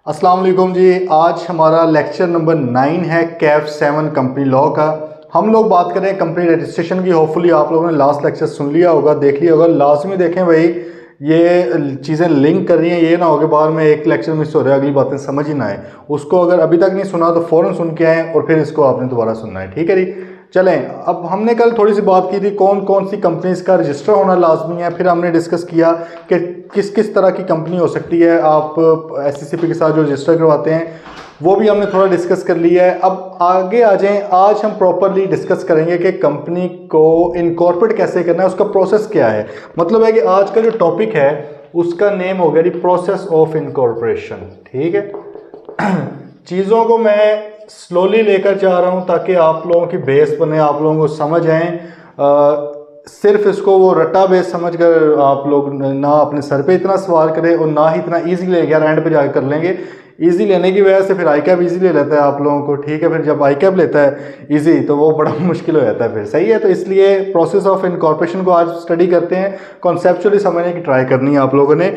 अस्सलाम वालेकुम जी। आज हमारा लेक्चर नंबर 9 है कैफ 7 कंपनी लॉ का। हम लोग बात करें कंपनी रजिस्ट्रेशन की। होपफुली आप लोगों ने लास्ट लेक्चर सुन लिया होगा, देख लिया होगा। लाजमी देखें भाई, ये चीज़ें लिंक कर रही हैं। ये ना हो कि बाद में एक लेक्चर मिस हो रहा है, अगली बातें समझ ही ना आए। उसको अगर अभी तक नहीं सुना तो फ़ौरन सुन के आएँ और फिर इसको आपने दोबारा सुनना है, ठीक है जी। चलें, अब हमने कल थोड़ी सी बात की थी कौन कौन सी कंपनीज का रजिस्टर होना लाजमी है। फिर हमने डिस्कस किया कि किस किस तरह की कंपनी हो सकती है आप एससीसीपी के साथ जो रजिस्टर करवाते हैं, वो भी हमने थोड़ा डिस्कस कर लिया है। अब आगे आ जाएं, आज हम प्रॉपरली डिस्कस करेंगे कि कंपनी को इनकॉर्पोरेट कैसे करना है, उसका प्रोसेस क्या है। मतलब है कि आज का जो टॉपिक है उसका नेम हो गया प्रोसेस ऑफ इनकॉर्पोरेशन, ठीक है। चीज़ों को मैं स्लोली लेकर जा रहा हूँ ताकि आप लोगों की बेस बने, आप लोगों को समझ आए। सिर्फ इसको वो रट्टा बेस समझ कर आप लोग ना अपने सर पे इतना सवार करें और ना ही इतना ईजी ले गया एंड पे जाकर कर लेंगे। ईजी लेने की वजह से फिर आई कैप ईजी ले लेता है आप लोगों को, ठीक है। फिर जब आई कैप लेता है ईजी तो वो बड़ा मुश्किल हो जाता है फिर, सही है। तो इसलिए प्रोसेस ऑफ इनकॉर्पोरेशन को आज स्टडी करते हैं, कॉन्सेप्चुअली समझने की ट्राई करनी है आप लोगों ने।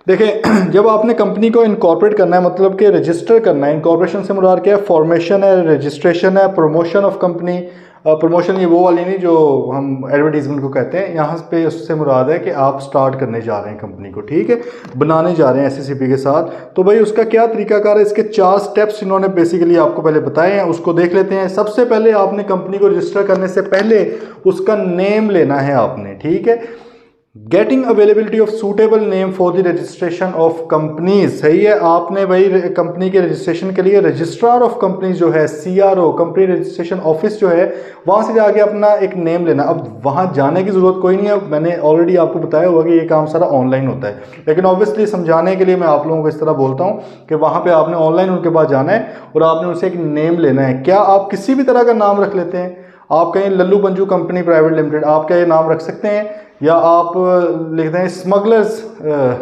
देखें, जब आपने कंपनी को इनकॉर्पोरेट करना है, मतलब कि रजिस्टर करना है। इनकॉर्पोरेशन से मुराद क्या है? फॉर्मेशन है, रजिस्ट्रेशन है, प्रमोशन ऑफ कंपनी। प्रमोशन ये वो वाली नहीं जो हम एडवर्टीजमेंट को कहते हैं, यहाँ पे उससे मुराद है कि आप स्टार्ट करने जा रहे हैं कंपनी को, ठीक है, बनाने जा रहे हैं एससीसीपी के साथ। तो भाई उसका क्या तरीकाकार है, इसके 4 स्टेप्स इन्होंने बेसिकली आपको पहले बताए हैं, उसको देख लेते हैं। सबसे पहले आपने कंपनी को रजिस्टर करने से पहले उसका नेम लेना है आपने, ठीक है। Getting availability of suitable name for the registration of companies, सही है। आपने भाई कंपनी के रजिस्ट्रेशन के लिए रजिस्ट्रार ऑफ कंपनीज जो है, सीआरओ, कंपनी रजिस्ट्रेशन ऑफिस जो है, वहां से जाके अपना एक नेम लेना। अब वहां जाने की जरूरत कोई नहीं है, मैंने ऑलरेडी आपको बताया होगा कि ये काम सारा ऑनलाइन होता है। लेकिन ऑब्वियसली समझाने के लिए मैं आप लोगों को इस तरह बोलता हूँ कि वहां पर आपने ऑनलाइन उनके पास जाना है और आपने उनसे एक नेम लेना है। क्या आप किसी भी तरह का नाम रख लेते हैं? आप कहें Lallu Panju company private limited, आप क्या ये नाम रख सकते हैं? या आप लिखते हैं स्मगलर्स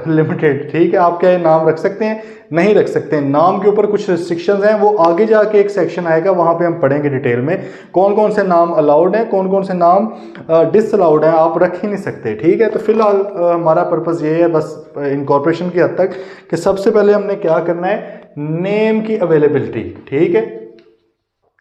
लिमिटेड, ठीक है, आप क्या ये नाम रख सकते हैं? नहीं रख सकते हैं। नाम के ऊपर कुछ रिस्ट्रिक्शंस हैं, वो आगे जाके एक सेक्शन आएगा, वहां पे हम पढ़ेंगे डिटेल में कौन कौन से नाम अलाउड हैं, कौन कौन से नाम डिसअलाउड हैं, आप रख ही नहीं सकते, ठीक है। तो फिलहाल हमारा पर्पज़ ये है बस इनकॉर्पोरेशन की हद तक कि सबसे पहले हमने क्या करना है, नेम की अवेलेबिलिटी, ठीक है।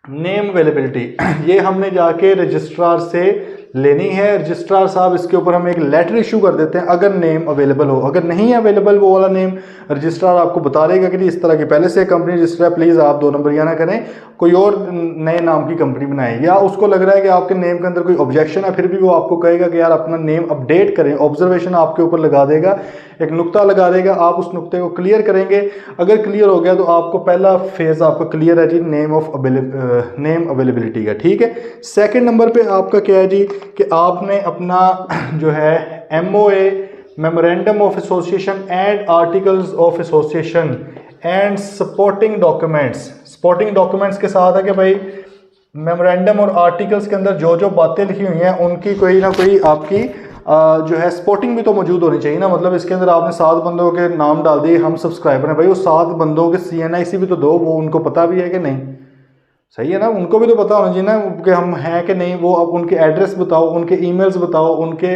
नेम अवेलेबिलिटी ये हमने जाके रजिस्ट्रार से लेनी है। रजिस्ट्रार साहब इसके ऊपर हम एक लेटर इशू कर देते हैं अगर नेम अवेलेबल हो। अगर नहीं है अवेलेबल वो वाला नेम, रजिस्ट्रार आपको बता देगा कि इस तरह की पहले से कंपनी रजिस्टर है, प्लीज़ आप 2 नंबर ना करें, कोई और नए नाम की कंपनी बनाएं। या उसको लग रहा है कि आपके नेम के अंदर कोई ऑब्जेक्शन है, फिर भी वो आपको कहेगा कि यार अपना नेम अपडेट करें। ऑब्जर्वेशन आपके ऊपर लगा देगा, एक नुक्ता लगा देगा, आप उस नुक्ते को क्लियर करेंगे। अगर क्लियर हो गया तो आपको पहला फेज आपका क्लियर है जी, नेम अवेलेबिलिटी का, ठीक है। सेकंड नंबर पे आपका क्या है जी कि आपने अपना जो है MOA, memorandum of association and articles of association and supporting documents. Supporting documents के साथ है कि भाई मेमोरेंडम और आर्टिकल्स के अंदर जो जो बातें लिखी हुई हैं उनकी कोई ना कोई आपकी जो है स्पोर्टिंग भी तो मौजूद होनी चाहिए ना। मतलब इसके अंदर आपने 7 बंदों के नाम डाल दिए, हम सब्सक्राइबर हैं, भाई वो 7 बंदों के CNIC भी तो दो, वो उनको पता भी है कि नहीं, सही है ना। उनको भी तो पता होना चाहिए ना कि हम हैं कि नहीं। वो अब उनके एड्रेस बताओ, उनके ईमेल्स बताओ, उनके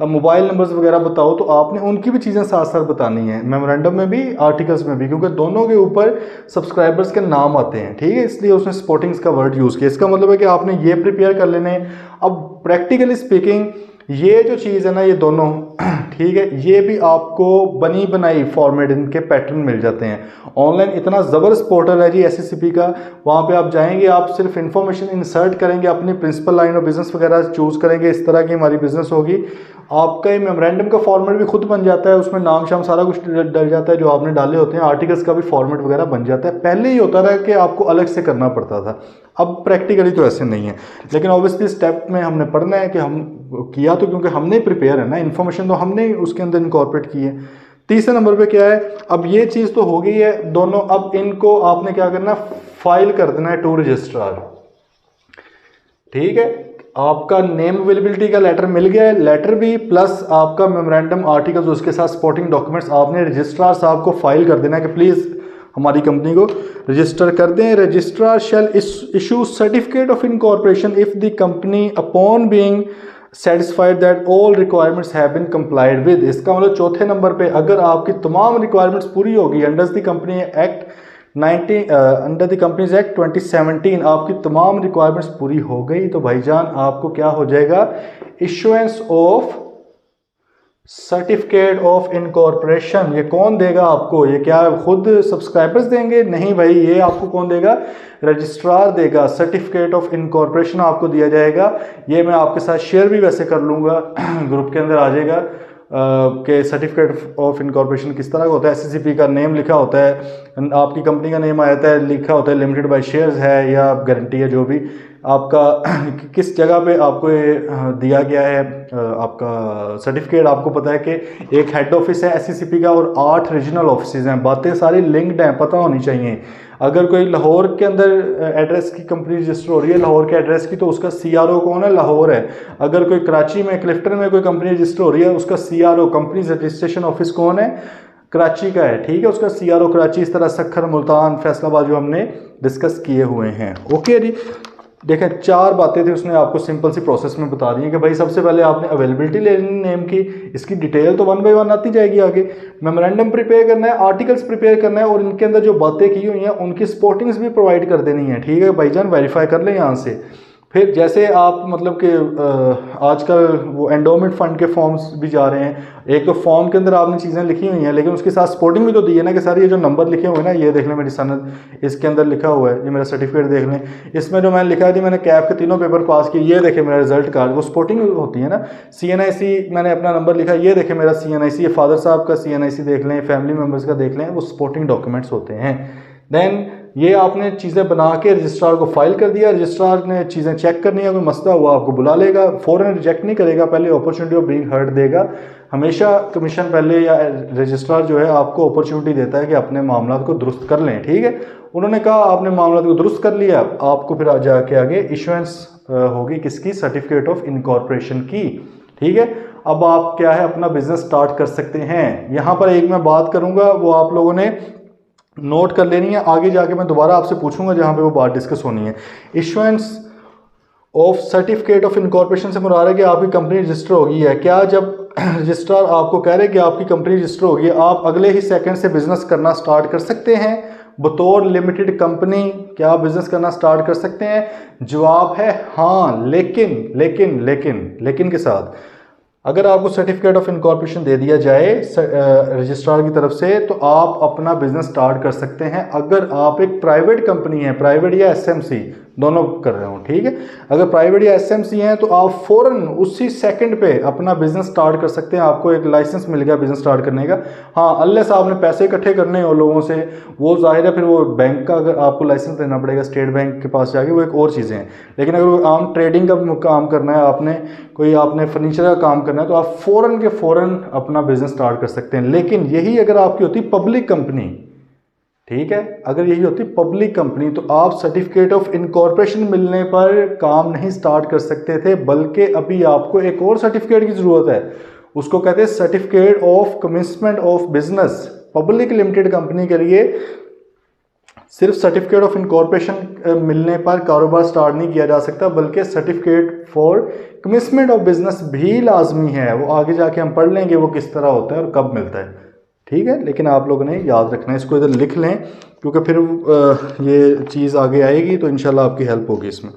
मोबाइल नंबर्स वगैरह बताओ, तो आपने उनकी भी चीज़ें साथ साथ बतानी है, मेमोरेंडम में भी आर्टिकल्स में भी, क्योंकि दोनों के ऊपर सब्सक्राइबर्स के नाम आते हैं, ठीक है। इसलिए उसने स्पोर्टिंग्स का वर्ड यूज़ किया। इसका मतलब है कि आपने ये प्रिपेयर कर लेने। अब प्रैक्टिकली स्पीकिंग ये जो चीज़ है ना, ये दोनों ठीक है, ये भी आपको बनी बनाई फॉर्मेट इनके पैटर्न मिल जाते हैं। ऑनलाइन इतना ज़बरदस्त पोर्टल है जी एससीसीपी का, वहाँ पे आप जाएंगे, आप सिर्फ इन्फॉर्मेशन इंसर्ट करेंगे, अपनी प्रिंसिपल लाइन ऑफ बिजनेस वगैरह चूज़ करेंगे, इस तरह की हमारी बिजनेस होगी। आपका ये मेमोरेंडम का फॉर्मेट भी खुद बन जाता है, उसमें नाम शाम सारा कुछ डल जाता है जो आपने डाले होते हैं। आर्टिकल्स का भी फॉर्मेट वगैरह बन जाता है। पहले ही होता था कि आपको अलग से करना पड़ता था, अब प्रैक्टिकली तो ऐसे नहीं है। लेकिन ऑब्वियसली स्टेप में हमने पढ़ना है कि हम किया तो क्योंकि हमने प्रिपेयर है ना, इन्फॉर्मेशन तो हमने ही उसके अंदर इनकॉर्पोरेट की है। तीसरे नंबर पे क्या है, अब ये चीज़ तो हो गई है दोनों, अब इनको आपने क्या करना, फाइल कर देना है टू रजिस्ट्रार, ठीक है। आपका नेम अवेलेबिलिटी का लेटर मिल गया है, लेटर भी प्लस आपका मेमोरेंडम आर्टिकल्स उसके साथ सपोर्टिंग डॉक्यूमेंट्स आपने रजिस्ट्रार साहब को फाइल कर देना है कि प्लीज़ हमारी कंपनी को रजिस्टर कर दें। Registrar shall issue certificate of incorporation if the company upon being satisfied that all requirements have been complied with. इसका मतलब चौथे नंबर पे अगर आपकी तमाम रिक्वायरमेंट्स पूरी होगी under the company act under the companies act 2017 आपकी तमाम रिक्वायरमेंट्स पूरी हो गई तो भाईजान आपको क्या हो जाएगा, issuance of certificate of incorporation. ये कौन देगा आपको, ये क्या खुद सब्सक्राइबर्स देंगे? नहीं भाई, ये आपको कौन देगा, रजिस्ट्रार देगा। सर्टिफिकेट ऑफ इनकॉर्पोरेशन आपको दिया जाएगा। ये मैं आपके साथ शेयर भी वैसे कर लूँगा ग्रुप के अंदर आ जाएगा कि सर्टिफिकेट ऑफ इनकॉर्पोरेशन किस तरह का होता है। एससीसीपी का नेम लिखा होता है, आपकी कंपनी का नेम आ जाता है, लिखा होता है लिमिटेड बाय शेयर्स है या गारंटी है, जो भी आपका किस जगह पे आपको ये दिया गया है आपका सर्टिफिकेट। आपको पता है कि एक हेड ऑफिस है एससीसीपी का और 8 रीजनल ऑफिसेज हैं। बातें सारी लिंक्ड हैं, पता होनी चाहिए। अगर कोई लाहौर के अंदर एड्रेस की कंपनी रजिस्टर हो रही है लाहौर के एड्रेस की, तो उसका सीआरओ कौन है, लाहौर है। अगर कोई कराची में क्लिफ्टन में कोई कंपनी रजिस्टर हो रही है, उसका सीआरओ कंपनी रजिस्ट्रेशन ऑफिस कौन है, कराची का है, ठीक है, उसका सीआरओ कराची। इस तरह सखर, मुल्तान, फैसलाबाद जो हमने डिस्कस किए हुए हैं। ओके जी, देखें 4 बातें थी उसने आपको सिंपल सी प्रोसेस में बता दी है कि भाई सबसे पहले आपने अवेलेबिलिटी लेनी नेम की, इसकी डिटेल तो 1 बाय 1 आती जाएगी आगे। मेमोरेंडम प्रिपेयर करना है, आर्टिकल्स प्रिपेयर करना है और इनके अंदर जो बातें की हुई हैं उनकी स्पोर्टिंग्स भी प्रोवाइड कर देनी है, ठीक है भाईजान, वेरीफाई कर लें यहाँ से। फिर जैसे आप मतलब कि आजकल वो एंडोमेंट फंड के फॉर्म्स भी जा रहे हैं, एक तो फॉर्म के अंदर आपने चीज़ें लिखी हुई हैं लेकिन उसके साथ सपोर्टिंग भी तो दी है ना कि सर ये जो नंबर लिखे हुए हैं ना, ये देख लें मेरी सनद, इसके अंदर लिखा हुआ है, ये मेरा सर्टिफिकेट देख लें, इसमें जो मैंने लिखा है थी मैंने कैफ के 3 पेपर पास किए, ये देखें मेरा रिजल्ट कार्ड, वो सपोर्टिंग होती है ना। CNIC मैंने अपना नंबर लिखा, ये देखें मेरा CNIC, ये फादर साहब का CNIC देख लें, फैमिली मेम्बर्स का देख लें, वो सपोर्टिंग डॉक्यूमेंट्स होते हैं। देन ये आपने चीज़ें बना के रजिस्ट्रार को फाइल कर दिया, रजिस्ट्रार ने चीज़ें चेक करनी है, कोई मसला हुआ आपको बुला लेगा, फ़ौरन रिजेक्ट नहीं करेगा, पहले अपॉर्चुनिटी ऑफ बीइंग हर्ड देगा। हमेशा कमीशन पहले या रजिस्ट्रार जो है आपको अपॉर्चुनिटी देता है कि अपने मामला को दुरुस्त कर लें, ठीक है। उन्होंने कहा आपने मामला को दुरुस्त कर लिया, आपको फिर जाके आगे इशुएंस होगी किसकी, सर्टिफिकेट ऑफ इनकॉर्पोरेशन की, ठीक है। अब आप क्या है अपना बिजनेस स्टार्ट कर सकते हैं। यहाँ पर एक मैं बात करूँगा, वो आप लोगों ने नोट कर लेनी है, आगे जाके मैं दोबारा आपसे पूछूंगा जहां पे वो बात डिस्कस होनी है। Issuance of certificate of incorporation से मुराद है कि आपकी कंपनी रजिस्टर होगी है। क्या जब रजिस्ट्रार आपको कह रहे हैं कि आपकी कंपनी रजिस्टर होगी, आप अगले ही सेकंड से बिजनेस करना स्टार्ट कर सकते हैं बतौर लिमिटेड कंपनी? क्या आप बिजनेस करना स्टार्ट कर सकते हैं? जवाब है हाँ, लेकिन के साथ अगर आपको सर्टिफिकेट ऑफ इनकॉर्पोरेशन दे दिया जाए रजिस्ट्रार की तरफ से तो आप अपना बिजनेस स्टार्ट कर सकते हैं। अगर आप एक प्राइवेट कंपनी है, प्राइवेट या एसएमसी दोनों कर रहे हो, ठीक है, अगर प्राइवेट या एसएमसी हैं तो आप फौरन उसी सेकंड पे अपना बिजनेस स्टार्ट कर सकते हैं। आपको एक लाइसेंस मिल गया बिजनेस स्टार्ट करने का। हाँ, अल्लाह साहब ने पैसे इकट्ठे करने हो लोगों से, वो जाहिर है फिर वो बैंक का अगर आपको लाइसेंस लेना पड़ेगा स्टेट बैंक के पास जाके, वो एक और चीज़ें हैं। लेकिन अगर कोई आम ट्रेडिंग का काम करना है, आपने फर्नीचर का काम करना है, तो आप फ़ौरन के फ़ौरन अपना बिजनेस स्टार्ट कर सकते हैं। लेकिन यही अगर आपकी होती पब्लिक कंपनी, ठीक है, अगर यही होती पब्लिक कंपनी तो आप सर्टिफिकेट ऑफ इनकॉर्पोरेशन मिलने पर काम नहीं स्टार्ट कर सकते थे, बल्कि अभी आपको एक और सर्टिफिकेट की ज़रूरत है। उसको कहते हैं certificate of commencement of business. Public limited company के लिए सिर्फ सर्टिफिकेट ऑफ इनकॉर्पोरेशन मिलने पर कारोबार स्टार्ट नहीं किया जा सकता, बल्कि सर्टिफिकेट फॉर कमिंसमेंट ऑफ बिजनेस भी लाजमी है। वो आगे जाके हम पढ़ लेंगे वो किस तरह होता है और कब मिलता है, ठीक है। लेकिन आप लोगों ने याद रखना है, इसको इधर लिख लें क्योंकि फिर ये चीज़ आगे आएगी तो इंशाल्लाह आपकी हेल्प होगी इसमें।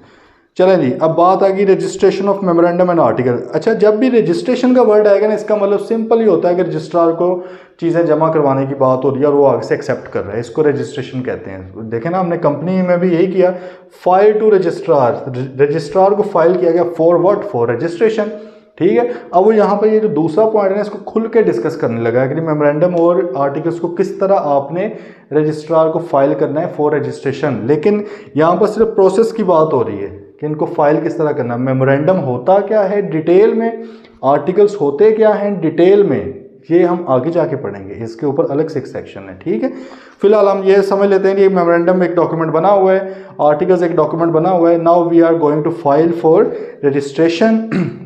चलें जी, अब बात आ गई registration of memorandum and article. अच्छा, जब भी रजिस्ट्रेशन का वर्ड आएगा ना, इसका मतलब सिंपल ही होता है कि रजिस्ट्रार को चीज़ें जमा करवाने की बात हो रही है और वो आगे से एक्सेप्ट कर रहा है, इसको रजिस्ट्रेशन कहते हैं। देखें ना, हमने कंपनी में भी यही किया, फाइल टू रजिस्ट्रार, रजिस्ट्रार को फाइल किया गया फॉर व्हाट, फॉर रजिस्ट्रेशन, ठीक है। अब वो यहाँ पर ये जो दूसरा पॉइंट है ना, इसको खुल के डिस्कस करने लगा है कि मेमोरेंडम और आर्टिकल्स को किस तरह आपने रजिस्ट्रार को फाइल करना है फॉर रजिस्ट्रेशन। लेकिन यहाँ पर सिर्फ प्रोसेस की बात हो रही है कि इनको फाइल किस तरह करना है। मेमोरेंडम होता क्या है डिटेल में, आर्टिकल्स होते क्या हैं डिटेल में, ये हम आगे जाके पढ़ेंगे, इसके ऊपर अलग से एक सेक्शन है, ठीक है। फिलहाल हम ये समझ लेते हैं कि मेमोरेंडम एक डॉक्यूमेंट बना हुआ है, आर्टिकल्स एक डॉक्यूमेंट बना हुआ है। Now we are going to file for registration.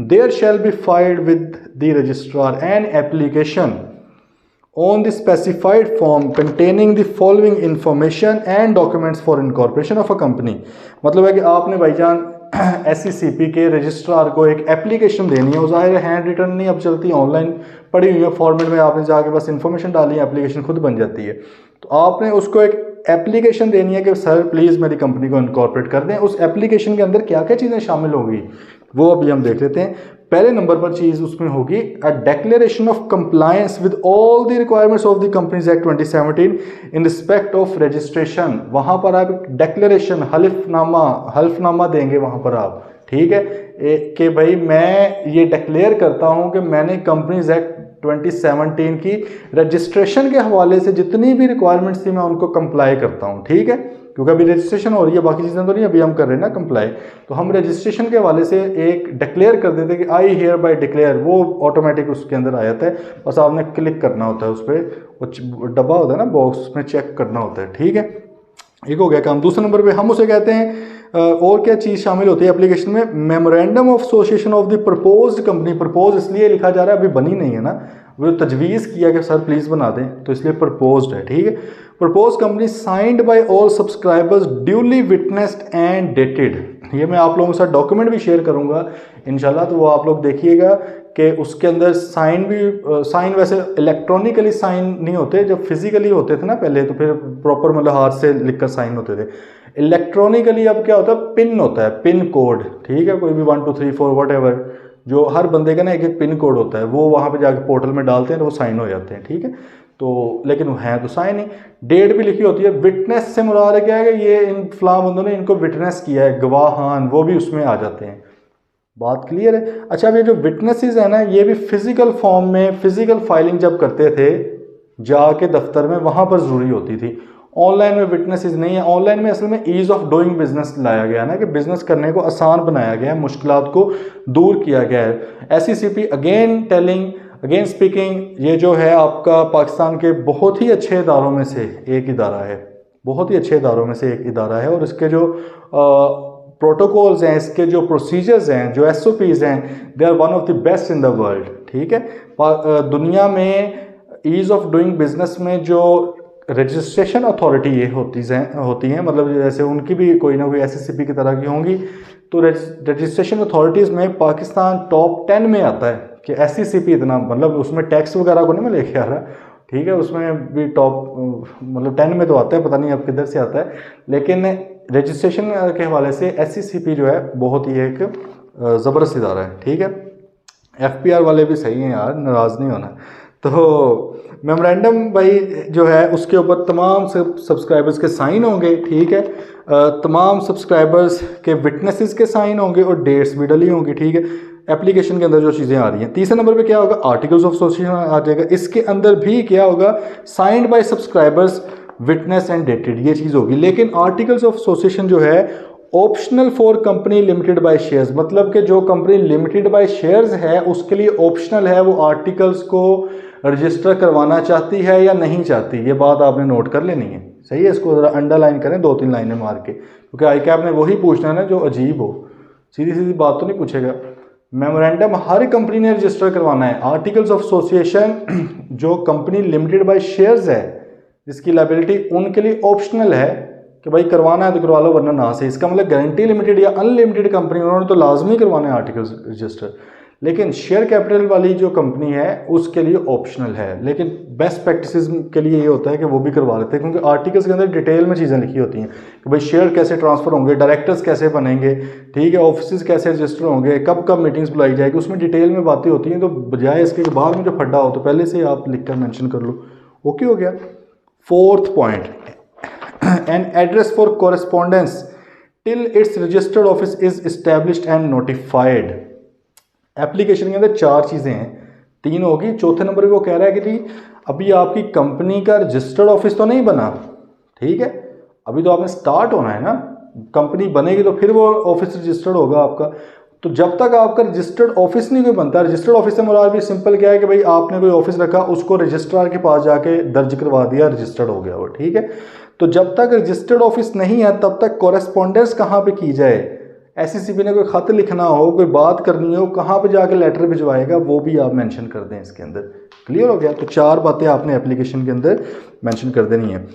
There shall be filed with the registrar an application on the specified form containing the following information and documents for incorporation of a company। मतलब है कि आपने भाईजान SCCP के registrar को एक application देनी है। वो ज़ाहिर है हैंड रिटन नहीं अब चलती, ऑनलाइन पड़ी हुई है फॉर्मेट में, आपने जाके बस इन्फॉर्मेशन डाली है, एप्लीकेशन खुद बन जाती है। तो आपने उसको एक एप्लीकेशन देनी है कि सर प्लीज़ मेरी कंपनी को इनकॉर्पोरेट कर दें। उस एप्लीकेशन के अंदर क्या क्या चीज़ें शामिल होगी वो अभी हम देख लेते हैं। पहले नंबर पर चीज़ उसमें होगी a declaration of compliance with all the requirements of the companies act 2017 in respect of registration. वहाँ पर आप डिक्लेरेशन हल्फनामा देंगे वहाँ पर आप, ठीक है, कि भाई मैं ये डिक्लेयर करता हूँ कि मैंने कंपनीज एक्ट 2017 की रजिस्ट्रेशन के हवाले से जितनी भी रिक्वायरमेंट्स थी मैं उनको कंप्लाई करता हूँ, ठीक है, क्योंकि अभी रजिस्ट्रेशन हो रही है, बाकी चीज़ें तो नहीं, अभी हम कर रहे हैं ना कंप्लाई। तो हम रजिस्ट्रेशन के हवाले से एक डिक्लेयर कर देते हैं कि आई हियर बाय डिक्लेयर, वो ऑटोमेटिक उसके अंदर आ जाता है, बस आपने क्लिक करना होता है उस पर, वो डब्बा होता है ना बॉक्स, उसमें चेक करना होता है, ठीक है। एक हो गया काम। दूसरे नंबर पे हम उसे कहते हैं और क्या चीज़ शामिल होती है एप्लीकेशन में, memorandum of association of the proposed company. Propose इसलिए लिखा जा रहा है, अभी बनी नहीं है ना, वो तजवीज़ किया कि सर प्लीज़ बना दें, तो इसलिए प्रपोज्ड है, ठीक है। Propose company signed by all subscribers duly witnessed and dated. ये मैं आप लोगों के साथ डॉक्यूमेंट भी शेयर करूंगा इंशाल्लाह, तो वो आप लोग देखिएगा कि उसके अंदर साइन वैसे इलेक्ट्रॉनिकली साइन नहीं होते, जब फिजिकली होते थे ना पहले, तो फिर प्रॉपर मतलब हाथ से लिखकर साइन होते थे। इलेक्ट्रॉनिकली अब क्या होता है, पिन होता है, पिन कोड, ठीक है, कोई भी 1 2 3 4 वट जो हर बंदे का ना एक एक पिन कोड होता है, वो वहाँ पे जाके पोर्टल में डालते हैं तो वो साइन हो जाते हैं, ठीक है। तो लेकिन है तो साइन ही, डेट भी लिखी होती है। विटनेस से मुराद है क्या है कि ये इन फलां बंदों ने इनको विटनेस किया है, गवाहान, वो भी उसमें आ जाते हैं। बात क्लियर है। अच्छा, अब ये जो विटनेसेस है ना, ये भी फिजिकल फॉर्म में, फिजिकल फाइलिंग जब करते थे जाके दफ्तर में, वहाँ पर ज़रूरी होती थी। ऑनलाइन में विटनेसेस नहीं है। ऑनलाइन में असल में ईज़ ऑफ डूइंग बिजनेस लाया गया ना, कि बिजनेस करने को आसान बनाया गया है, मुश्किलात को दूर किया गया है। SCCP अगेन स्पीकिंग, ये जो है आपका पाकिस्तान के बहुत ही अच्छे इदारों में से एक इदारा है, बहुत ही अच्छे इदारों में से एक इदारा है, और इसके जो प्रोटोकॉल्स हैं, इसके जो प्रोसीजर्स हैं, जो SOPs हैं, they are one of the best in the world, ठीक है। दुनिया में ईज़ ऑफ डूइंग बिजनेस में जो रजिस्ट्रेशन अथॉरिटी ये होती हैं, मतलब जैसे उनकी भी कोई ना कोई SCCP की तरह की होंगी, तो रजिस्ट्रेशन अथॉरिटीज़ में पाकिस्तान टॉप 10 में आता है कि SCCP इतना, मतलब उसमें टैक्स वगैरह को नहीं मैं लेके आ रहा, ठीक है, उसमें भी टॉप मतलब 10 में तो आता है, पता नहीं अब किधर से आता है, लेकिन रजिस्ट्रेशन के हवाले से SCCP जो है बहुत ही एक ज़बरदस्त इदारा है, ठीक है। FPR वाले भी सही हैं यार, नाराज़ नहीं होना। तो मेमोरेंडम भाई जो है उसके ऊपर तमाम सब्सक्राइबर्स के साइन होंगे, ठीक है, तमाम सब्सक्राइबर्स के विटनेसेस के साइन होंगे और डेट्स भी डली होंगी, ठीक है, एप्लीकेशन के अंदर जो चीज़ें आ रही हैं। तीसरे नंबर पे क्या होगा, आर्टिकल्स ऑफ एसोसिएशन आ जाएगा। इसके अंदर भी क्या होगा, signed by subscribers, witness and dated, ये चीज़ होगी। लेकिन आर्टिकल्स ऑफ एसोसिएशन जो है optional for company limited by shares, मतलब कि जो कंपनी लिमिटेड बाय शेयर्स है उसके लिए ऑप्शनल है, वो आर्टिकल्स को रजिस्टर करवाना चाहती है या नहीं चाहती, ये बात आपने नोट कर लेनी है, सही है। इसको ज़रा अंडरलाइन करें 2-3 लाइनें मार के, क्योंकि ICAP ने वही पूछना है ना जो अजीब हो, सीधी सीधी बात तो नहीं पूछेगा। मेमोरेंडम हर कंपनी ने रजिस्टर करवाना है। आर्टिकल्स ऑफ एसोसिएशन जो कंपनी लिमिटेड बाय शेयर्स है जिसकी लायबिलिटी उनके लिए ऑप्शनल है कि भाई करवाना है तो करवा लो वरना ना से। इसका मतलब गारंटी लिमिटेड या अनलिमिटेड कंपनी उन्होंने तो लाजमी करवाना है आर्टिकल्स रजिस्टर, लेकिन शेयर कैपिटल वाली जो कंपनी है उसके लिए ऑप्शनल है। लेकिन बेस्ट प्रैक्टिसेस के लिए ये होता है कि वो भी करवा लेते हैं, क्योंकि आर्टिकल्स के अंदर डिटेल में चीज़ें लिखी होती हैं कि भाई शेयर कैसे ट्रांसफ़र होंगे, डायरेक्टर्स कैसे बनेंगे, ठीक है, ऑफिस कैसे रजिस्टर होंगे, कब कब मीटिंग्स बुलाई जाएगी, उसमें डिटेल में बातें होती हैं। तो बजाय इसके बाद में जो फड्डा हो तो पहले से आप लिख कर मैंशन कर लो, ओके हो गया। Fourth point, an address for correspondence till it's registered office is established and notified. Application के अंदर 4 चीज़ें हैं, 3 होगी। चौथे नंबर पे वो कह रहा है कि जी अभी आपकी कंपनी का रजिस्टर्ड ऑफिस तो नहीं बना, ठीक है, अभी तो आपने स्टार्ट होना है ना, कंपनी बनेगी तो फिर वो ऑफिस रजिस्टर्ड होगा आपका। तो जब तक आपका रजिस्टर्ड ऑफिस नहीं कोई बनता, रजिस्टर्ड ऑफिस से मुराद भी सिंपल क्या है कि भाई आपने कोई ऑफिस रखा, उसको रजिस्ट्रार के पास जाके दर्ज करवा दिया, रजिस्टर्ड हो गया वो, ठीक है। तो जब तक रजिस्टर्ड ऑफिस नहीं है तब तक कॉरेस्पॉन्डेंस कहाँ पे की जाए, SCCP ने कोई खत लिखना हो, कोई बात करनी हो, कहाँ पे जाके लेटर भिजवाएगा, वो भी आप मेंशन कर दें इसके अंदर। क्लियर हो गया। तो 4 बातें आपने एप्लीकेशन के अंदर मेंशन कर देनी है।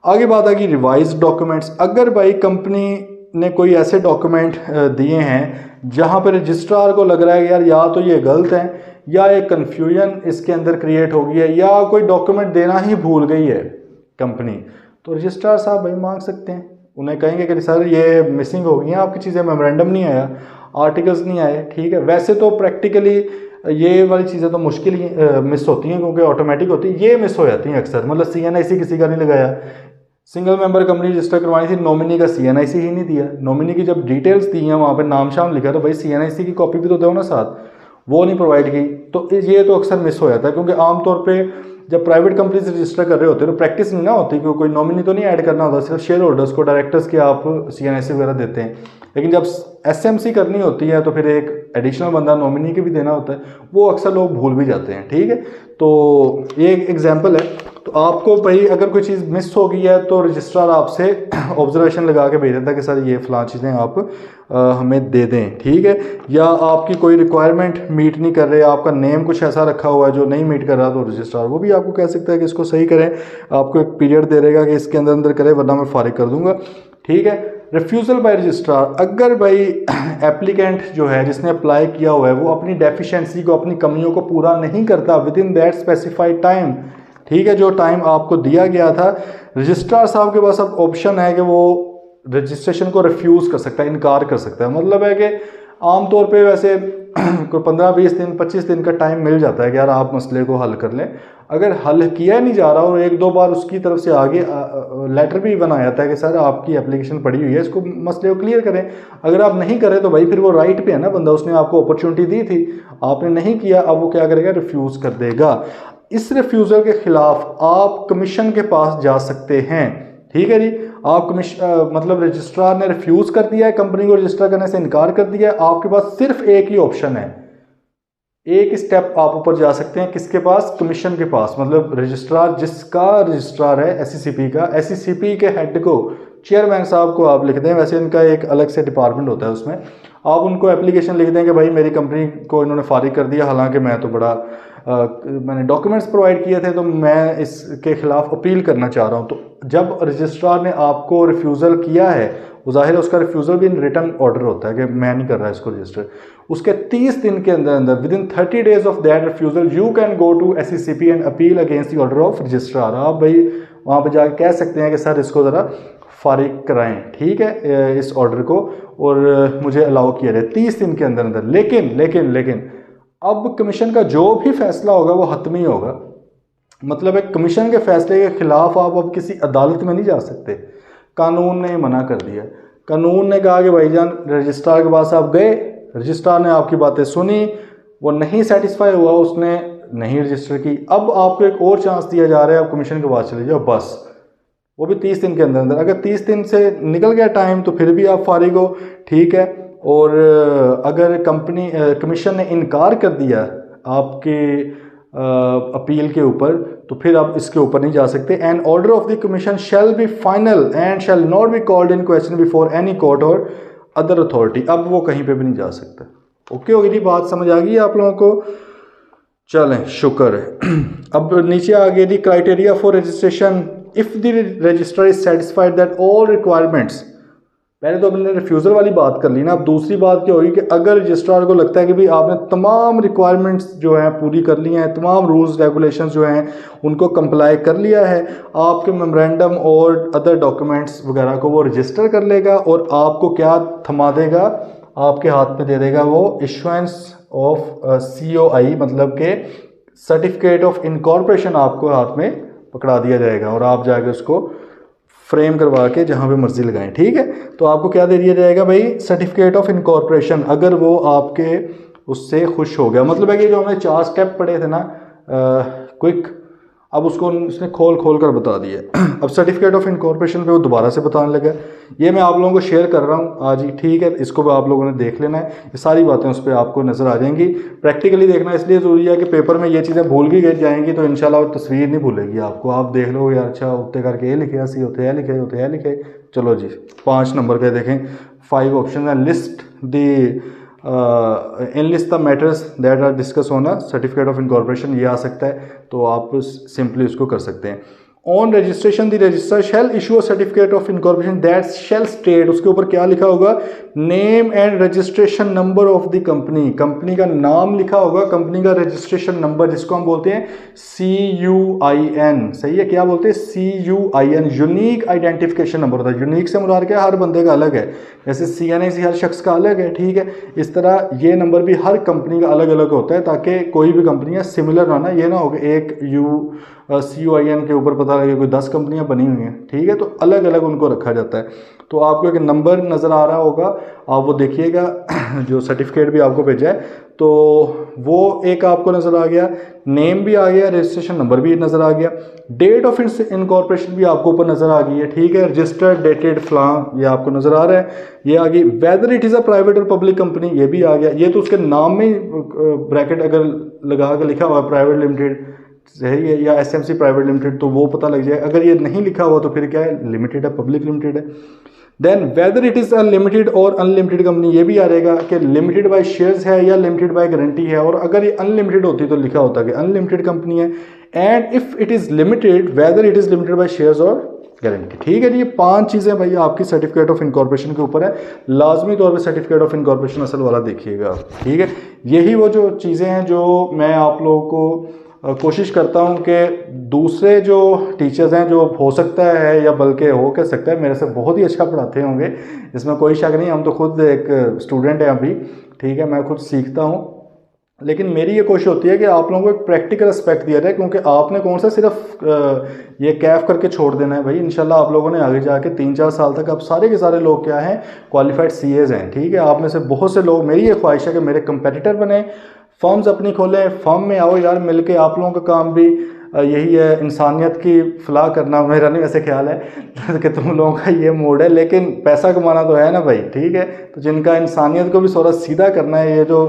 आगे बात आ गई रिवाइज डॉक्यूमेंट्स। अगर भाई कंपनी ने कोई ऐसे डॉक्यूमेंट दिए हैं जहाँ पर रजिस्ट्रार को लग रहा है यार या तो ये गलत है या एक कन्फ्यूजन इसके अंदर क्रिएट हो गई है या कोई डॉक्यूमेंट देना ही भूल गई है कंपनी, तो रजिस्ट्रार साहब भाई मांग सकते हैं। उन्हें कहेंगे कि सर ये मिसिंग हो गई हैं आपकी चीज़ें, मेमोरेंडम नहीं आया, आर्टिकल्स नहीं आए, ठीक है। वैसे तो प्रैक्टिकली ये वाली चीज़ें तो मुश्किल ही मिस होती हैं क्योंकि ऑटोमेटिक होती है, ये मिस हो जाती हैं अक्सर। मतलब CNIC किसी का नहीं लगाया, सिंगल मेंबर कंपनी रजिस्टर करवानी थी, नॉमिनी का CNIC ही नहीं दिया, नॉमिनी की जब डिटेल्स दी हैं वहाँ पे नाम शाम लिखा तो भाई CNIC की कॉपी भी तो दो ना साथ, वो नहीं प्रोवाइड की। तो ये तो अक्सर मिस हो जाता है क्योंकि आमतौर पे जब प्राइवेट कंपनी से रजिस्टर कर रहे होते हैं तो प्रैक्टिस नहीं ना होती क्योंकि कोई नॉमिनी तो नहीं ऐड करना होता, सिर्फ शेयर होल्डर्स को, डायरेक्टर्स के आप CNIC वगैरह देते हैं। लेकिन जब SMC करनी होती है तो फिर एक एडिशनल बंदा नॉमिनी के भी देना होता है, वो अक्सर लोग भूल भी जाते हैं, ठीक है। तो ये एक एग्जाम्पल है। तो आपको भाई अगर कोई चीज़ मिस हो गई है तो रजिस्ट्रार आपसे ऑब्जर्वेशन लगा के भेज देता है कि सर ये फ़लाँ चीज़ें आप हमें दे दें, ठीक है। या आपकी कोई रिक्वायरमेंट मीट नहीं कर रहे, आपका नेम कुछ ऐसा रखा हुआ है जो नहीं मीट कर रहा, तो रजिस्ट्रार वो भी आपको कह सकता है कि इसको सही करें, आपको एक पीरियड दे रहेगा कि इसके अंदर अंदर करें वरना मैं फारिग कर दूंगा, ठीक है। रिफ्यूज़ल बाय रजिस्ट्रार, अगर भाई एप्लीकेंट जो है जिसने अप्लाई किया हुआ है वो अपनी डेफिशिएंसी को, अपनी कमियों को पूरा नहीं करता with in that specified time, ठीक है, जो टाइम आपको दिया गया था, रजिस्ट्रार साहब के पास अब ऑप्शन है कि वो रजिस्ट्रेशन को रिफ्यूज़ कर सकता है, इनकार कर सकता है। मतलब है कि आमतौर पे वैसे कोई 15-20 दिन 25 दिन का टाइम मिल जाता है कि यार आप मसले को हल कर लें। अगर हल किया नहीं जा रहा और एक दो बार उसकी तरफ से आगे लेटर भी बनाया जाता है कि सर आपकी एप्लीकेशन पड़ी हुई है, इसको मसले को क्लियर करें, अगर आप नहीं करें तो भाई फिर वो राइट पे है ना बंदा, उसने आपको अपॉर्चुनिटी दी थी, आपने नहीं किया, अब वो क्या करेगा, रिफ्यूज़ कर देगा। इस रिफ्यूज़ल के खिलाफ आप कमीशन के पास जा सकते हैं, ठीक है जी। आप मतलब रजिस्ट्रार ने रिफ्यूज़ कर दिया है, कंपनी को रजिस्टर करने से इनकार कर दिया है, आपके पास सिर्फ एक ही ऑप्शन है, एक स्टेप आप ऊपर जा सकते हैं, किसके पास, कमीशन के पास। मतलब रजिस्ट्रार जिसका रजिस्ट्रार है SECP का, SECP के हेड को, चेयरमैन साहब को आप लिख दें, वैसे इनका एक अलग से डिपार्टमेंट होता है उसमें, आप उनको एप्लीकेशन लिख दें कि भाई मेरी कंपनी को इन्होंने फारिग कर दिया, हालांकि मैं तो बड़ा मैंने डॉक्यूमेंट्स प्रोवाइड किए थे, तो मैं इसके खिलाफ अपील करना चाह रहा हूँ। तो जब रजिस्ट्रार ने आपको रिफ्यूज़ल किया है, वो जाहिर है उसका रिफ्यूज़ल भी इन रिटर्न ऑर्डर होता है कि मैं नहीं कर रहा इसको रजिस्टर, उसके 30 दिन के अंदर अंदर within 30 days of that refusal you can go to SECP and appeal against the order of registrar. आप भाई वहाँ पर जाकर कह सकते हैं कि सर इसको ज़रा फारिग कराएं, ठीक है, इस ऑर्डर को, और मुझे अलाउ किया जाए 30 दिन के अंदर अंदर। लेकिन अब कमीशन का जो भी फैसला होगा वो हतमी होगा। मतलब एक कमीशन के फैसले के खिलाफ आप अब किसी अदालत में नहीं जा सकते, कानून ने मना कर दिया। कानून ने कहा कि भाईजान रजिस्ट्रार के पास आप गए, रजिस्ट्रार ने आपकी बातें सुनी, वो नहीं सेटिस्फाई हुआ, उसने नहीं रजिस्टर की, अब आपको एक और चांस दिया जा रहा है, आप कमीशन के पास चले जाओ, बस वो भी 30 दिन के अंदर अंदर। अगर 30 दिन से निकल गया टाइम तो फिर भी आप फारिग हो, ठीक है। और अगर कमीशन ने इनकार कर दिया आपके अपील के ऊपर, तो फिर आप इसके ऊपर नहीं जा सकते। And order of the commission shall be final and shall not be called in question before any court और अदर अथॉरिटी। अब वो कहीं पे भी नहीं जा सकता। ओके होगी जी, बात समझ आ गई आप लोगों को? चलें, शुक्र है। अब नीचे आ गई जी, criteria for registration if the registrar is satisfied that all requirements. पहले तो हमने रिफ्यूज़ल वाली बात कर ली ना, अब दूसरी बात क्या होगी कि अगर रजिस्ट्रार को लगता है कि भाई आपने तमाम रिक्वायरमेंट्स जो हैं पूरी कर ली हैं, तमाम रूल्स रेगुलेशंस जो हैं उनको कंप्लाई कर लिया है, आपके मेमोरेंडम और अदर डॉक्यूमेंट्स वगैरह को वो रजिस्टर कर लेगा और आपको क्या थमा देगा, आपके हाथ में दे देगा वो इशुएंस ऑफ COI, मतलब के सर्टिफिकेट ऑफ इनकॉर्पोरेशन आपको हाथ में पकड़ा दिया जाएगा और आप जाके उसको फ्रेम करवा के जहाँ पे मर्जी लगाएं, ठीक है। तो आपको क्या दे दिया जाएगा भाई, सर्टिफिकेट ऑफ इनकॉर्पोरेशन, अगर वो आपके उससे खुश हो गया। मतलब है कि जो हमने 4 स्टेप पढ़े थे ना क्विक, अब उसको उसने खोल कर बता दिया। अब सर्टिफिकेट ऑफ इनकॉर्पोरेशन पे वो दोबारा से बताने लगा। ये मैं आप लोगों को शेयर कर रहा हूँ आज ही, ठीक है। इसको भी आप लोगों ने देख लेना है, ये सारी बातें उस पर आपको नज़र आ जाएंगी। प्रैक्टिकली देखना इसलिए ज़रूरी है कि पेपर में ये चीज़ें भूल भी गई जाएंगी तो इंशाल्लाह वो तस्वीर नहीं भूलेगी आपको। आप देख लो यार, अच्छा उत्ते करके ये लिखे, सी होते हैं लिखे। चलो जी, 5 नंबर के देखें, 5 ऑप्शन है। List the enlist the matters that are discuss on a certificate of incorporation, ये आ सकता है, तो आप सिंपली उसको कर सकते हैं। On registration the registrar shall issue a certificate of incorporation that shell state, उसके ऊपर क्या लिखा होगा, name and registration number of the company, company का नाम लिखा होगा, कंपनी का रजिस्ट्रेशन नंबर जिसको हम बोलते हैं CUIN, सही है, क्या बोलते हैं CUIN, यूनिक आइडेंटिफिकेशन नंबर होता है। यूनिक से मुराद क्या, हर बंदे का अलग है, जैसे CNIC हर शख्स का अलग है, ठीक है, इस तरह ये नंबर भी हर कंपनी का अलग अलग होता है, ताकि कोई भी कंपनियां सिमिलर ना, ये ना हो कि एक CUIN के ऊपर पता लगे कोई 10 कंपनियां बनी हुई हैं, ठीक है, तो अलग अलग उनको रखा जाता है। तो आपको एक नंबर नज़र आ रहा होगा, आप वो देखिएगा जो सर्टिफिकेट भी आपको भेजा है, तो वो एक आपको नज़र आ गया, नेम भी आ गया, रजिस्ट्रेशन नंबर भी नज़र आ गया, डेट ऑफ इनकॉर्पोरेशन भी आपको ऊपर नज़र आ गई है, ठीक है, रजिस्टर्ड डेटेड फ्लां ये आपको नज़र आ रहा है, ये आ गई, weather it is a private और पब्लिक कंपनी ये भी आ गया, ये तो उसके नाम में ब्रैकेट अगर लगा के लिखा हुआ है प्राइवेट लिमिटेड सही है या SMC प्राइवेट लिमिटेड तो वो पता लग जाए, अगर ये नहीं लिखा हुआ तो फिर क्या है, लिमिटेड है, पब्लिक लिमिटेड है। Then whether it is a limited और अनलिमिटेड कंपनी, ये भी आ रहेगा कि लिमिटेड बाय शेयर्स है या लिमिटेड बाय गारंटी है, और अगर ये अनलिमिटेड होती तो लिखा होता कि अनलिमिटेड कंपनी है। And if it is limited weather it is limited by shares और गारंटी, ठीक है जी। ये 5 चीज़ें भैया आपकी सर्टिफिकेट ऑफ इनकॉर्पोरेशन के ऊपर है, लाजमी तौर पे सर्टिफिकेट ऑफ इनकॉर्पोरेशन असल वाला देखिएगा, ठीक है। यही वो जो चीज़ें हैं जो मैं आप लोगों को कोशिश करता हूं कि दूसरे जो टीचर्स हैं, जो हो सकता है या बल्कि हो कह सकता है मेरे से बहुत ही अच्छा पढ़ाते होंगे, इसमें कोई शक नहीं, हम तो खुद एक स्टूडेंट हैं अभी, ठीक है, मैं खुद सीखता हूं, लेकिन मेरी ये कोशिश होती है कि आप लोगों को एक प्रैक्टिकल एस्पेक्ट दिया जाए, क्योंकि आपने कौन सा सिर्फ ये कैफ करके छोड़ देना है भाई, इंशाल्लाह आप लोगों ने आगे जाके 3-4 साल तक आप सारे के सारे लोग क्या हैं, क्वालिफाइड CAs हैं, ठीक है। आप में से बहुत से लोग, मेरी ये ख्वाहिश है कि मेरे कंपेटिटर बने, फर्म्स अपनी खोलें, फर्म में आओ यार, मिलके आप लोगों का काम भी यही है, इंसानियत की फलाह करना, मेरा नहीं वैसे ख्याल है कि तुम लोगों का ये मोड है, लेकिन पैसा कमाना तो है ना भाई, ठीक है। तो जिनका इंसानियत को भी थोड़ा सीधा करना है, ये जो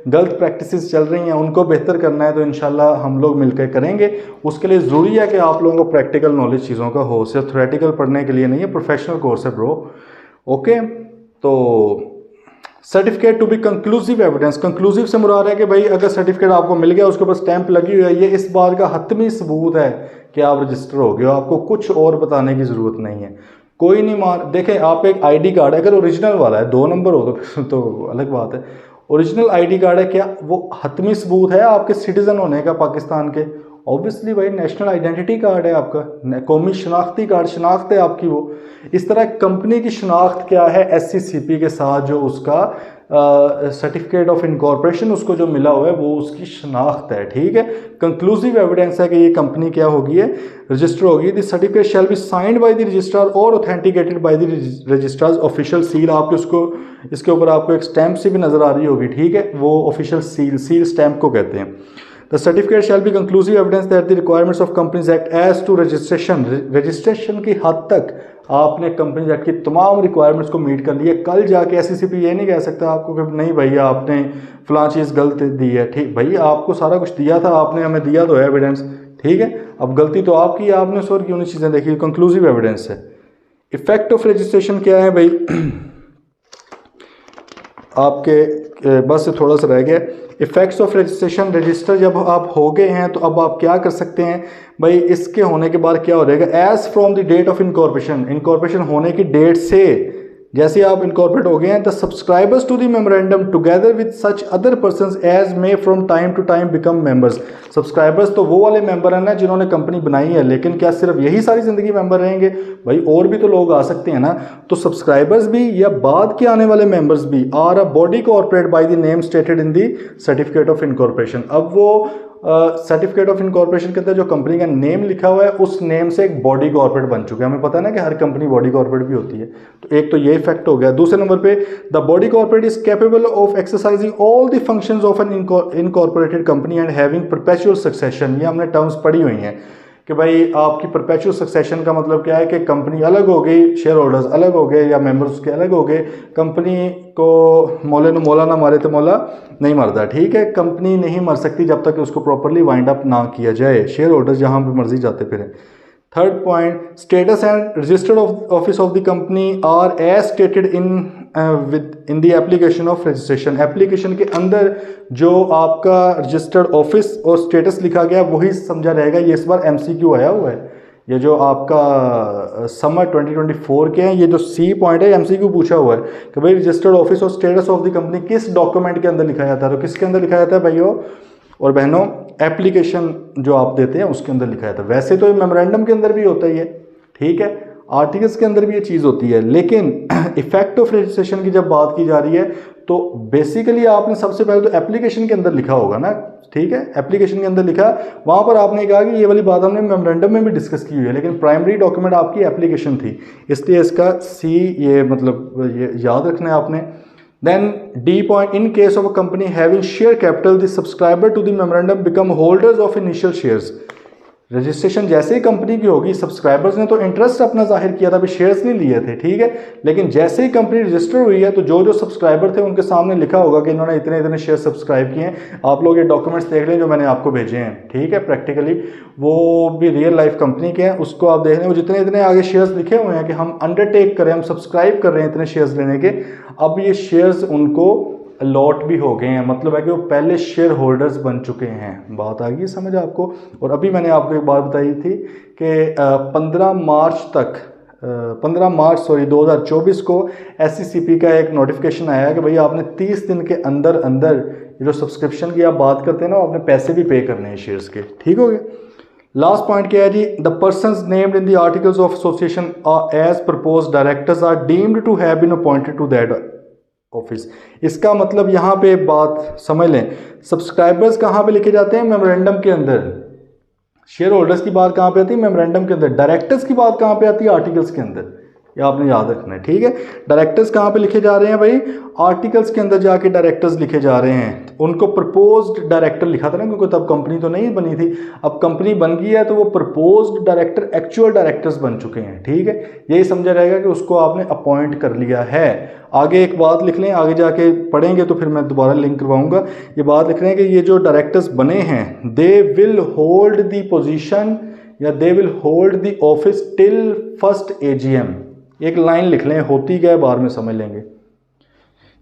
गलत प्रैक्टिसेस चल रही हैं उनको बेहतर करना है, तो इंशाल्लाह हम लोग मिलकर करेंगे। उसके लिए ज़रूरी है कि आप लोगों को प्रैक्टिकल नॉलेज चीज़ों का हो, सिर्फ थ्योरेटिकल पढ़ने के लिए नहीं है, प्रोफेशनल कोर्स है ब्रो, ओके। तो certificate to be conclusive evidence, conclusive से मुराद है कि भाई अगर सर्टिफिकेट आपको मिल गया, उसके ऊपर स्टैंप लगी हुई है, ये इस बात का हतमी सबूत है कि आप रजिस्टर हो गए हो, आपको कुछ और बताने की ज़रूरत नहीं है। कोई नहीं देखें, आप एक ID कार्ड, अगर ओरिजिनल वाला है, 2 नंबर हो तो अलग बात है, ओरिजिनल ID कार्ड है, क्या वो हतमी सबूत है आपके सिटीज़न होने का पाकिस्तान के? ऑब्वियसली भाई, नेशनल आइडेंटिटी कार्ड है आपका, कौमी शनाख्ती कार्ड, शनाख्त है आपकी वो। इस तरह कंपनी की शनाख्त क्या है, SCCP के साथ जो उसका सर्टिफिकेट ऑफ इनकॉर्पोरेशन उसको जो मिला हुआ है वो उसकी शनाख्त है, ठीक है। कंक्लूसिव एविडेंस है कि ये कंपनी क्या होगी है, रजिस्टर होगी। The certificate shall be signed by the registrar और authenticated by the registrar's official seal, आपके उसको इसके ऊपर आपको एक स्टैंप से भी नजर आ रही होगी, ठीक है, वो ऑफिशियल सील स्टैंप को कहते हैं। The certificate shall be conclusive evidence that the requirements of Companies Act as to registration, registration की हद तक आपने कंपनीज एक्ट की तमाम रिक्वायरमेंट्स को मीट कर लिया। कल जाके SCCP ये नहीं कह सकता आपको कि नहीं भैया आपने फलां चीज़ गलत दी है, ठीक भाई, आपको सारा कुछ दिया था, आपने हमें दिया तो है एविडेंस, ठीक है। अब गलती तो आपकी है, आपने सर क्यों नहीं चीज़ें देखी, कंक्लूसिव एविडेंस है। इफेक्ट ऑफ रजिस्ट्रेशन क्या है भाई, आपके बस से थोड़ा सा रह गया। इफेक्ट्स ऑफ रजिस्ट्रेशन, रजिस्टर जब आप हो गए हैं तो अब आप क्या कर सकते हैं भाई, इसके होने के बाद क्या हो रहेगा, as from the date of incorporation, incorporation होने की डेट से जैसे आप इनकॉर्पोरेट हो गए हैं, the subscribers to the memorandum together with such other persons as may from time to time become members. Subscribers तो वो वाले मेंबर हैं ना जिन्होंने कंपनी बनाई है, लेकिन क्या सिर्फ यही सारी ज़िंदगी मेंबर रहेंगे भाई, और भी तो लोग आ सकते हैं ना। तो सब्सक्राइबर्स भी या बाद के आने वाले मेंबर्स भी are a body corporate by the name stated in the certificate of incorporation. अब वो सर्टिफिकेट ऑफ इनकॉर्पोरेशन के अंदर जो कंपनी का नेम लिखा हुआ है उस नेम से एक बॉडी कॉर्पोरेट बन चुका है। हमें पता है ना कि हर कंपनी बॉडी कॉर्पोरेट भी होती है, तो एक तो ये इफेक्ट हो गया। दूसरे नंबर पे the body corporate is capable of exercising all the functions of an incorporated company and having perpetual succession. ये हमने टर्म्स पढ़ी हुई हैं कि भाई आपकी परपेचुअल सक्सेशन का मतलब क्या है कि कंपनी अलग हो गई, शेयर होल्डर्स अलग हो गए या मेंबर्स उसके अलग हो गए, कंपनी को मौले ने मौला ना मारे तो मौला नहीं मरता, ठीक है। कंपनी नहीं मर सकती जब तक उसको प्रॉपरली वाइंड अप ना किया जाए, शेयर होल्डर्स जहाँ पे मर्जी जाते फिरें। Third point, status and registered office of the company are as stated in the application of registration. Application के अंदर जो आपका रजिस्टर्ड ऑफिस और स्टेटस लिखा गया वही समझा रहेगा। ये इस बार MCQ आया हुआ है, ये जो आपका समर 2024 के हैं, ये जो सी पॉइंट है एमसीक्यू पूछा हुआ है कि भाई रजिस्टर्ड ऑफिस और स्टेटस ऑफ द कंपनी किस डॉक्यूमेंट के अंदर लिखा जाता है, तो किसके अंदर लिखा जाता है भाइयों और बहनों, एप्लीकेशन जो आप देते हैं उसके अंदर लिखा जाता है। वैसे तो मेमोरेंडम के अंदर भी होता ही है, ठीक है, आर्टिकल्स के अंदर भी ये चीज़ होती है, लेकिन इफेक्ट ऑफ रजिस्ट्रेशन की जब बात की जा रही है तो बेसिकली आपने सबसे पहले तो एप्लीकेशन के अंदर लिखा होगा ना, ठीक है, एप्लीकेशन के अंदर लिखा, वहां पर आपने कहा कि ये वाली बात हमने मेमोरेंडम में भी डिस्कस की हुई है, लेकिन प्राइमरी डॉक्यूमेंट आपकी एप्लीकेशन थी, इसलिए इसका सी ये मतलब ये याद रखना है आपने। Then D point, in case of a company having share capital the subscriber to the memorandum become holders of initial shares. Registration जैसे ही कंपनी की होगी, सब्सक्राइबर्स ने तो इंटरेस्ट अपना जाहिर किया था, अभी शेयर्स नहीं लिए थे, ठीक है, लेकिन जैसे ही कंपनी रजिस्टर हुई है तो जो जो सब्सक्राइबर थे उनके सामने लिखा होगा कि इन्होंने इतने इतने शेयर सब्सक्राइब किए हैं। आप लोग ये डॉक्यूमेंट्स देख लें जो मैंने आपको भेजे हैं, ठीक है, प्रैक्टिकली वो भी रियल लाइफ कंपनी के हैं, उसको आप देख लें, वो जितने इतने आगे शेयर्स लिखे हुए हैं कि हम अंडरटेक करें, हम सब्सक्राइब कर रहे हैं इतने शेयर्स लेने के, अब ये शेयर्स उनको अलॉट भी हो गए हैं, मतलब है कि वो पहले शेयर होल्डर्स बन चुके हैं। बात आ गई समझ आपको। और अभी मैंने आपको एक बात बताई थी कि 15 मार्च 2024 को SCCP का एक नोटिफिकेशन आया कि भाई आपने 30 दिन के अंदर अंदर जो सब्सक्रिप्शन की आप बात करते हैं ना, आपने पैसे भी पे करने हैं शेयर्स के, ठीक हो गए। लास्ट पॉइंट क्या है जी, the persons named in the articles of association as proposed directors are deemed to have been appointed to that office. इसका मतलब यहाँ पे बात समझ लें, सब्सक्राइबर्स कहाँ पे लिखे जाते हैं, मेमोरेंडम के अंदर। शेयर होल्डर्स की बात कहाँ पे आती है, मेमोरेंडम के अंदर। डायरेक्टर्स की बात कहाँ पे आती है, आर्टिकल्स के अंदर। ये आपने याद रखना है, ठीक है। डायरेक्टर्स कहाँ पे लिखे जा रहे हैं भाई, आर्टिकल्स के अंदर जाके डायरेक्टर्स लिखे जा रहे हैं। उनको प्रपोज्ड डायरेक्टर लिखा था ना, क्योंकि तब कंपनी तो नहीं बनी थी, अब कंपनी बन गई है तो वो प्रपोज्ड डायरेक्टर एक्चुअल डायरेक्टर्स बन चुके हैं, ठीक है। यही समझा रहेगा कि उसको आपने अपॉइंट कर लिया है। आगे एक बात लिख लें, आगे जाके पढ़ेंगे तो फिर मैं दोबारा लिंक करवाऊंगा। ये बात लिख रहे हैं कि ये जो डायरेक्टर्स बने हैं, they will hold the position या they will hold the office till first AGM। एक लाइन लिख लें, होती क्या है बाद में समझ लेंगे।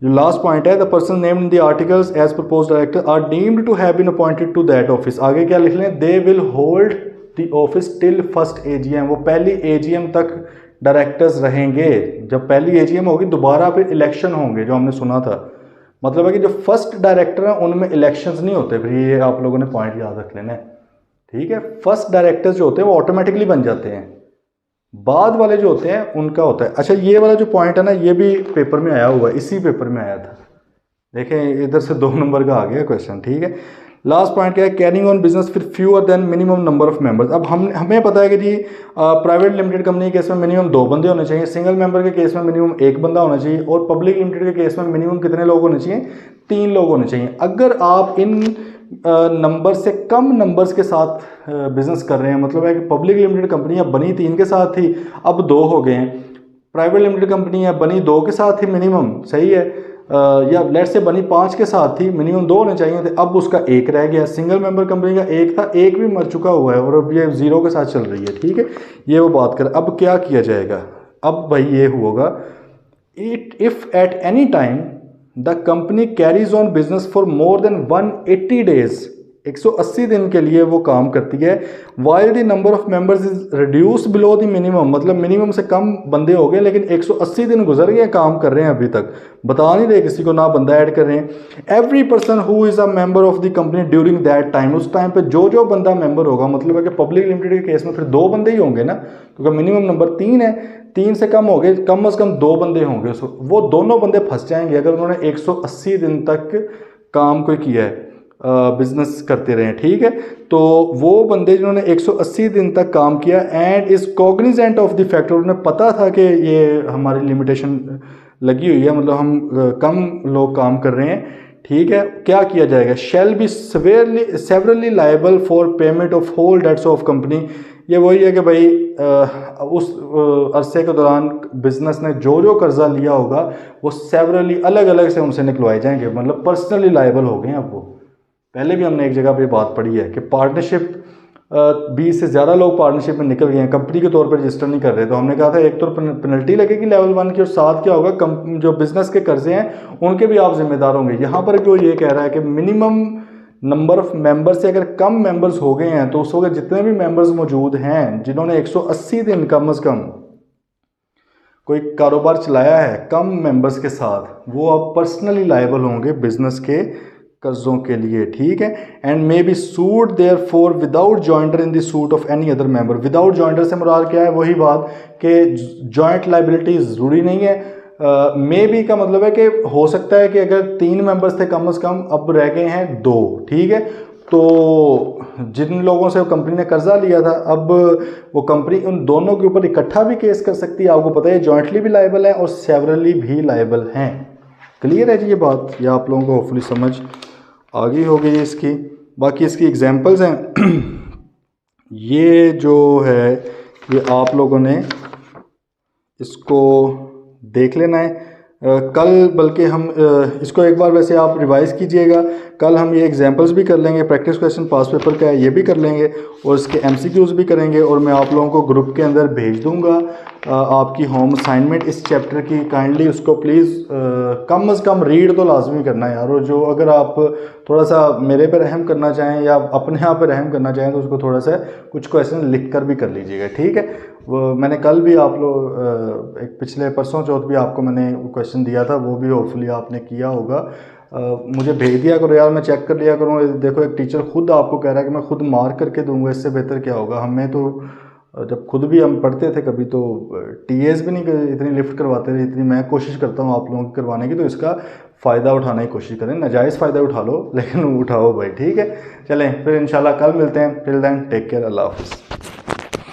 जो लास्ट पॉइंट है, the person named in the articles as proposed director are deemed to have been appointed to that office. आगे क्या लिख लें, they will hold the office till first AGM। वो पहली AGM तक डायरेक्टर्स रहेंगे। जब पहली AGM होगी दोबारा फिर इलेक्शन होंगे, जो हमने सुना था। मतलब है कि जो फर्स्ट डायरेक्टर हैं उनमें इलेक्शंस नहीं होते, फिर ये आप लोगों ने पॉइंट याद रख लेना है, ठीक है। फर्स्ट डायरेक्टर्स जो होते हैं वो ऑटोमेटिकली बन जाते हैं, बाद वाले जो होते हैं उनका होता है। अच्छा, ये वाला जो पॉइंट है ना, ये भी पेपर में आया हुआ है, इसी पेपर में आया था, देखें इधर से 2 नंबर का आ गया क्वेश्चन, ठीक है। लास्ट पॉइंट क्या है, कैरिंग ऑन बिजनेस फिर fewer than minimum number of members. अब हमें पता है कि जी प्राइवेट लिमिटेड कंपनी के केस में मिनिमम 2 बंदे होने चाहिए, सिंगल मेंबर के केस में मिनिमम 1 बंदा होना चाहिए, और पब्लिक लिमिटेड के केस में मिनिमम कितने लोग होने चाहिए, 3 लोग होने चाहिए। अगर आप इन नंबर से कम नंबर्स के साथ बिजनेस कर रहे हैं, मतलब है कि पब्लिक लिमिटेड कंपनी अब बनी 3 के साथ थी, अब 2 हो गए हैं। प्राइवेट लिमिटेड कंपनी है बनी 2 के साथ थी मिनिमम, सही है, या लेट से बनी 5 के साथ थी, मिनिमम 2 होने चाहिए थे, अब उसका 1 रह गया। सिंगल मेंबर कंपनी का 1 था, 1 भी मर चुका हुआ है और अब ये 0 के साथ चल रही है, ठीक है। ये वो बात कर, अब क्या किया जाएगा, अब भाई ये होगा, if at any time the company carries on business for more than 180 days, 180 दिन के लिए वो काम करती है, while the number of members is reduce below the minimum, मतलब मिनिमम से कम बंदे हो गए, लेकिन 180 दिन गुजर गए, काम कर रहे हैं, अभी तक बता नहीं रहे किसी को, ना बंदा ऐड कर रहे हैं। Every person who is a member of the company during that time, उस टाइम पे जो जो बंदा मेंबर होगा, मतलब है कि पब्लिक लिमिटेड के केस में फिर 2 बंदे ही होंगे ना, क्योंकि मिनिमम नंबर 3 है, 3 से कम हो गए, कम से कम 2 बंदे होंगे, वो दोनों बंदे फंस जाएंगे अगर उन्होंने 180 दिन तक काम कोई किया है, बिजनेस करते रहे, ठीक है। तो वो बंदे जिन्होंने 180 दिन तक काम किया and is Cognizant of the factor, उन्हें पता था कि ये हमारी लिमिटेशन लगी हुई है, मतलब हम कम लोग काम कर रहे हैं, ठीक है। क्या किया जाएगा, shall be severally liable for payment of whole debts of company. ये वही है कि भाई उस अरसे के दौरान बिजनेस ने जो जो कर्जा लिया होगा वो सेवरली अलग अलग से उनसे निकलवाए जाएंगे, मतलब पर्सनली लाइबल हो गए अब वो। पहले भी हमने एक जगह पे बात पढ़ी है कि पार्टनरशिप 20 से ज़्यादा लोग पार्टनरशिप में निकल गए हैं, कंपनी के तौर पर रजिस्टर नहीं कर रहे, तो हमने कहा था एक तो पेनल्टी लगेगी लेवल 1 की, और साथ क्या होगा, जो बिजनेस के कर्जे हैं उनके भी आप जिम्मेदार होंगे। यहाँ पर जो ये कह रहा है कि मिनिमम नंबर ऑफ मेंबर से अगर कम मेंबर्स हो गए हैं तो उस वक्त जितने भी मेंबर्स मौजूद हैं जिन्होंने 180 दिन कम से कम कोई कारोबार चलाया है कम मेंबर्स के साथ, वो अब पर्सनली लायबल होंगे बिजनेस के कर्जों के लिए, ठीक है। And may be suit there for without jointer in the suit of any other member. Without jointer से मुराद क्या है, वही बात कि जॉइंट लाइबिलिटी ज़रूरी नहीं है। मे बी का मतलब है कि हो सकता है कि अगर 3 मेंबर्स थे कम से कम, अब रह गए हैं 2, ठीक है। तो जिन लोगों से कंपनी ने कर्जा लिया था, अब वो कंपनी उन दोनों के ऊपर इकट्ठा भी केस कर सकती है। आपको पता है जॉइंटली भी लायबल है और सेवरली भी लायबल हैं। क्लियर है जी ये बात, ये आप लोगों को होपफुली समझ आ गई होगी इसकी। बाकी इसकी एग्जांपल्स हैं ये जो है ये आप लोगों ने इसको देख लेना है। कल बल्कि हम इसको एक बार वैसे आप रिवाइज़ कीजिएगा। कल हम ये एग्जांपल्स भी कर लेंगे, प्रैक्टिस क्वेश्चन पास पेपर का है ये भी कर लेंगे और इसके एमसीक्यूज़ भी करेंगे और मैं आप लोगों को ग्रुप के अंदर भेज दूंगा आपकी होम असाइनमेंट इस चैप्टर की। काइंडली उसको प्लीज़ कम से कम रीड तो लाजमी करना है यार। और जो अगर आप थोड़ा सा मेरे पर रहम करना चाहें या अपने आप पर रहम करना चाहें तो उसको थोड़ा सा कुछ क्वेश्चन लिख कर भी कर लीजिएगा, ठीक है। वो मैंने कल भी आप लोग एक पिछले परसों चौथ भी आपको मैंने क्वेश्चन दिया था, वो भी होपफुली आपने किया होगा। मुझे भेज दिया करो यार, मैं चेक कर लिया करूँ। देखो एक टीचर खुद आपको कह रहा है कि मैं खुद मार्क करके दूंगा, इससे बेहतर क्या होगा। हमें तो जब खुद भी हम पढ़ते थे कभी तो टीएस भी नहीं इतनी लिफ्ट करवाते थे इतनी मैं कोशिश करता हूँ आप लोगों की करवाने की। तो इसका फ़ायदा उठाने की कोशिश करें, नाजायज़ फ़ायदा उठा लो लेकिन उठाओ भाई, ठीक है। चलें फिर इंशाल्लाह कल मिलते हैं। टिल देन टेक केयर, अल्लाह हाफ़िज़।